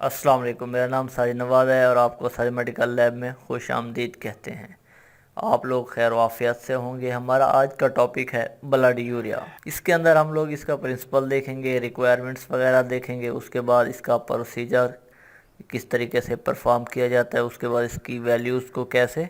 अस्सलाम वालेकुम। मेरा नाम साजिद नवाज़ है और आपको साजिद मेडिकल लैब में खुश आमदीद कहते हैं। आप लोग खैर वाफियत से होंगे। हमारा आज का टॉपिक है ब्लड यूरिया। इसके अंदर हम लोग इसका प्रिंसिपल देखेंगे, रिक्वायरमेंट्स वगैरह देखेंगे, उसके बाद इसका प्रोसीजर किस तरीके से परफॉर्म किया जाता है, उसके बाद इसकी वैल्यूज़ को कैसे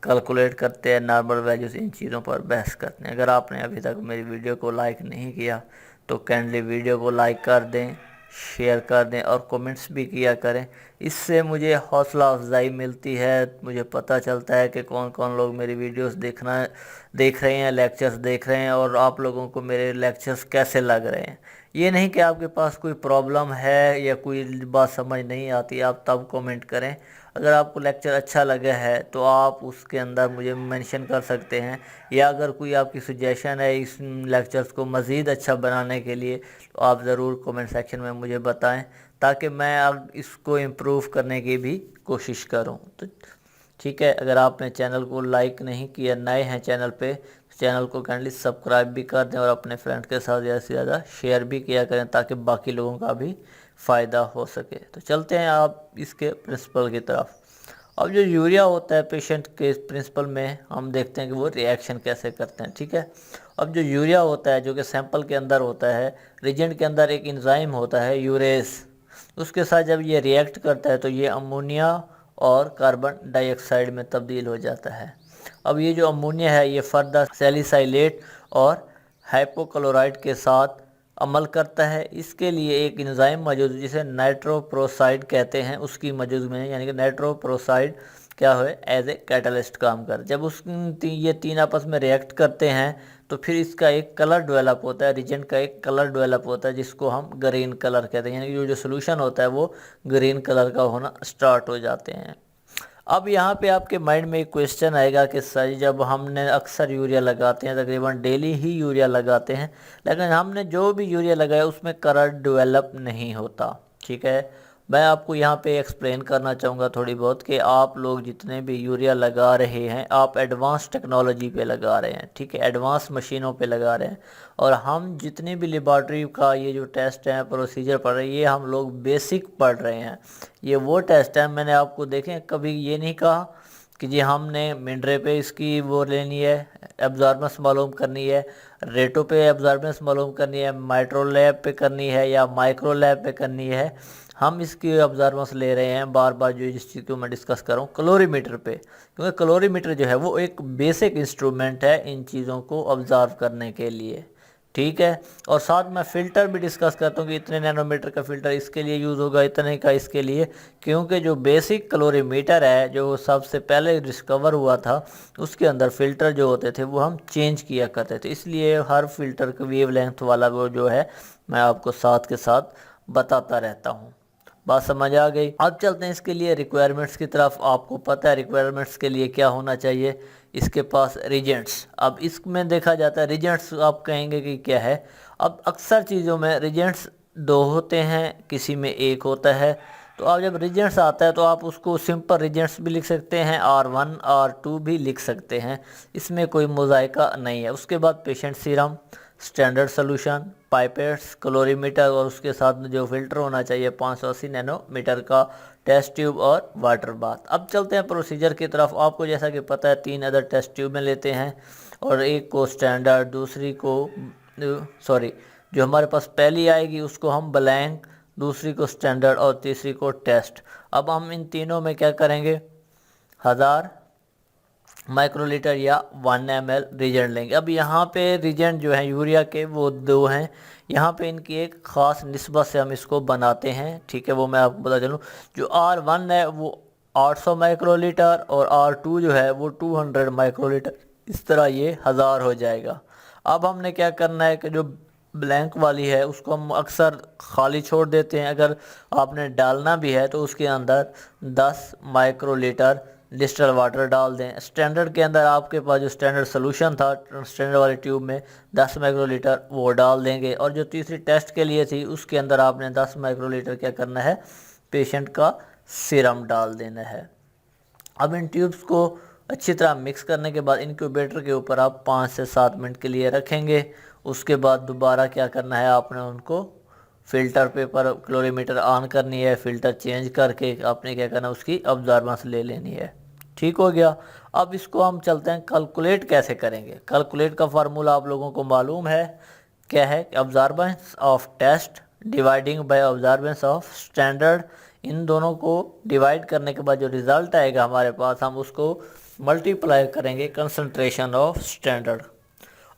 कैलकुलेट करते हैं, नॉर्मल वैल्यूज़, इन चीज़ों पर बहस करते हैं। अगर आपने अभी तक मेरी वीडियो को लाइक नहीं किया तो काइंडली वीडियो को लाइक कर दें, शेयर कर दें और कमेंट्स भी किया करें। इससे मुझे हौसला अफजाई मिलती है, मुझे पता चलता है कि कौन कौन लोग मेरी वीडियोस देख रहे हैं, लेक्चर्स देख रहे हैं और आप लोगों को मेरे लेक्चर्स कैसे लग रहे हैं। ये नहीं कि आपके पास कोई प्रॉब्लम है या कोई बात समझ नहीं आती, आप तब कमेंट करें। अगर आपको लेक्चर अच्छा लगा है तो आप उसके अंदर मुझे मेंशन कर सकते हैं, या अगर कोई आपकी सजेशन है इस लेक्चर्स को मज़ीद अच्छा बनाने के लिए तो आप ज़रूर कमेंट सेक्शन में मुझे बताएं, ताकि मैं अब इसको इम्प्रूव करने की भी कोशिश करूं। तो ठीक है, अगर आपने चैनल को लाइक नहीं किया, नए हैं चैनल पे, तो चैनल को काइंडली सब्सक्राइब भी कर दें और अपने फ्रेंड के साथ ज़्यादा से ज़्यादा शेयर भी किया करें, ताकि बाकी लोगों का भी फ़ायदा हो सके। तो चलते हैं आप इसके प्रिंसिपल की तरफ। अब जो यूरिया होता है पेशेंट के प्रिंसिपल में हम देखते हैं कि वो रिएक्शन कैसे करते हैं। ठीक है, अब जो यूरिया होता है जो कि सैंपल के अंदर होता है, रिजेंट के अंदर एक एंजाइम होता है यूरेस, उसके साथ जब ये रिएक्ट करता है तो ये अमोनिया और कार्बन डाइऑक्साइड में तब्दील हो जाता है। अब ये जो अमोनिया है ये फर्दर सैलिसाइलेट और हाइपोक्लोराइड के साथ अमल करता है। इसके लिए एक एंजाइम मौजूद है जिसे नाइट्रोप्रोसाइड कहते हैं, उसकी मौजूद में, यानी कि नाइट्रोप्रोसाइड क्या है, एज ए कैटलिस्ट काम कर। जब ये तीन आपस में रिएक्ट करते हैं तो फिर इसका एक कलर डेवलप होता है, रिजेंट का एक कलर डेवलप होता है जिसको हम ग्रीन कलर कहते हैं, यानी कि जो सोल्यूशन होता है वो ग्रीन कलर का होना स्टार्ट हो जाते हैं। अब यहाँ पे आपके माइंड में एक क्वेश्चन आएगा कि सर जब हमने अक्सर यूरिया लगाते हैं, तकरीबन डेली ही यूरिया लगाते हैं, लेकिन हमने जो भी यूरिया लगाया उसमें कलर डेवलप नहीं होता। ठीक है, मैं आपको यहाँ पे एक्सप्लेन करना चाहूँगा थोड़ी बहुत कि आप लोग जितने भी यूरिया लगा रहे हैं आप एडवांस टेक्नोलॉजी पे लगा रहे हैं। ठीक है, एडवांस मशीनों पे लगा रहे हैं, और हम जितने भी लेबॉर्ट्री का ये जो टेस्ट है, प्रोसीजर पढ़ रहे हैं, ये हम लोग बेसिक पढ़ रहे हैं। ये वो टेस्ट है, मैंने आपको देखें कभी ये नहीं कहा कि जी हमने मिनरे पे इसकी वो लेनी है, एब्जॉर्बेंस मालूम करनी है, रेटो पे एब्जॉर्बेंस मालूम करनी है, माइक्रो लैब पे करनी है या माइक्रो लैब पे करनी है। हम इसकी एब्जॉर्बेंस ले रहे हैं बार बार, जो जिस चीज़ को मैं डिस्कस कर रहा हूँ कैलोरीमीटर पे, क्योंकि कैलोरीमीटर जो है वो एक बेसिक इंस्ट्रूमेंट है इन चीज़ों को ऑब्जर्व करने के लिए। ठीक है, और साथ में फ़िल्टर भी डिस्कस करता हूँ कि इतने नैनोमीटर का फ़िल्टर इसके लिए यूज़ होगा, इतने का इसके लिए, क्योंकि जो बेसिक कैलोरीमीटर है जो सबसे पहले डिस्कवर हुआ था उसके अंदर फ़िल्टर जो होते थे वो हम चेंज किया करते थे, इसलिए हर फ़िल्टर का वेव लेंथ वाला वो जो है मैं आपको साथ के साथ बताता रहता हूँ। बात समझ आ गई। अब चलते हैं इसके लिए रिक्वायरमेंट्स की तरफ। आपको पता है रिक्वायरमेंट्स के लिए क्या होना चाहिए, इसके पास रिजेंट्स। अब इसमें देखा जाता है रिजेंट्स, आप कहेंगे कि क्या है। अब अक्सर चीज़ों में रिजेंट्स दो होते हैं, किसी में एक होता है। तो अब जब रिजेंट्स आता है तो आप उसको सिंपल रिजेंट्स भी लिख सकते हैं, R1 R2 भी लिख सकते हैं, इसमें कोई मुज़ायका नहीं है। उसके बाद patient serum, standard solution, pipettes, calorimeter और उसके साथ में जो फिल्टर होना चाहिए 580 नैनोमीटर का, टेस्ट ट्यूब और वाटर बाथ। अब चलते हैं प्रोसीजर की तरफ। आपको जैसा कि पता है 3 अदर टेस्ट ट्यूब में लेते हैं, और एक को स्टैंडर्ड, दूसरी को सॉरी जो हमारे पास पहली आएगी उसको हम ब्लैंक, दूसरी को स्टैंडर्ड और तीसरी को टेस्ट। अब हम इन तीनों में क्या करेंगे, 1000 माइक्रोलीटर या 1 ml रिजेंट लेंगे। अब यहाँ पे रिजेंट जो है यूरिया के वो दो हैं, यहाँ पे इनकी एक ख़ास निस्बत से हम इसको बनाते हैं। ठीक है, वो मैं आपको बता चलूँ, जो R1 है वो 800 माइक्रोलीटर और R2 जो है वो 200 माइक्रोलीटर, इस तरह ये 1000 हो जाएगा। अब हमने क्या करना है कि जो ब्लैंक वाली है उसको हम अक्सर खाली छोड़ देते हैं, अगर आपने डालना भी है तो उसके अंदर 10 माइक्रोलीटर डिस्टिल वाटर डाल दें। स्टैंडर्ड के अंदर आपके पास जो स्टैंडर्ड सोल्यूशन था स्टैंडर्ड वाले ट्यूब में 10 माइक्रोलीटर वो डाल देंगे, और जो तीसरी टेस्ट के लिए थी उसके अंदर आपने 10 माइक्रोलीटर क्या करना है, पेशेंट का सीरम डाल देना है। अब इन ट्यूब्स को अच्छी तरह मिक्स करने के बाद इनक्यूबेटर के ऊपर आप 5 से 7 मिनट के लिए रखेंगे। उसके बाद दोबारा क्या करना है, आपने उनको फ़िल्टर पे पर क्लोरीमीटर ऑन करनी है, फ़िल्टर चेंज करके आपने क्या करना, उसकी अब्जॉर्बेंस ले लेनी है। ठीक हो गया। अब इसको हम चलते हैं कैलकुलेट कैसे करेंगे। कैलकुलेट का फार्मूला आप लोगों को मालूम है, क्या है? Absorbance of test dividing by absorbance of standard. इन दोनों को डिवाइड करने के बाद जो रिज़ल्ट आएगा हमारे पास, हम उसको मल्टीप्लाई करेंगे कंसंट्रेशन ऑफ स्टैंडर्ड।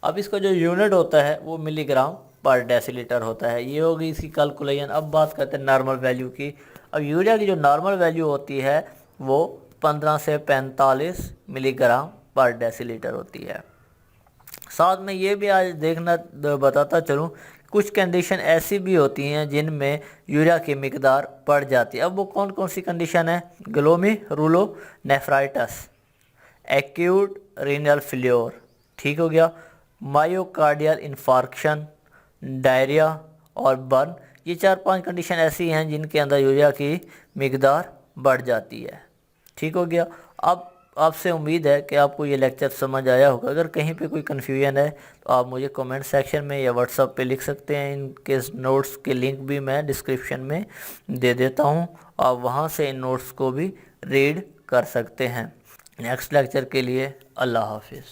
अब इसका जो यूनिट होता है वो मिलीग्राम पर डेसीलीटर होता है। ये होगी इसकी कैलकुलेशन। अब बात करते हैं नॉर्मल वैल्यू की। अब यूरिया की जो नॉर्मल वैल्यू होती है वो 15 से 45 मिलीग्राम पर डेसीलीटर होती है। साथ में ये भी आज देखना बताता चलूँ, कुछ कंडीशन ऐसी भी होती हैं जिनमें यूरिया की मिकदार बढ़ जाती है। अब वो कौन कौन सी कंडीशन है? ग्लोमेरुलोनेफ्राइटिस, एक्यूट रीनल फेल्योर, ठीक हो गया, मायोकार्डियल इन्फार्क्शन, डायरिया और बर्न। ये 4-5 कंडीशन ऐसी हैं जिनके अंदर यूरिया की मिकदार बढ़ जाती है। ठीक हो गया। अब आपसे उम्मीद है कि आपको ये लेक्चर समझ आया होगा। अगर कहीं पे कोई कन्फ्यूजन है तो आप मुझे कमेंट सेक्शन में या व्हाट्सएप पे लिख सकते हैं। इनके नोट्स के लिंक भी मैं डिस्क्रिप्शन में दे देता हूँ, आप वहाँ से इन नोट्स को भी रीड कर सकते हैं। नेक्स्ट लेक्चर के लिए अल्लाह हाफिज़।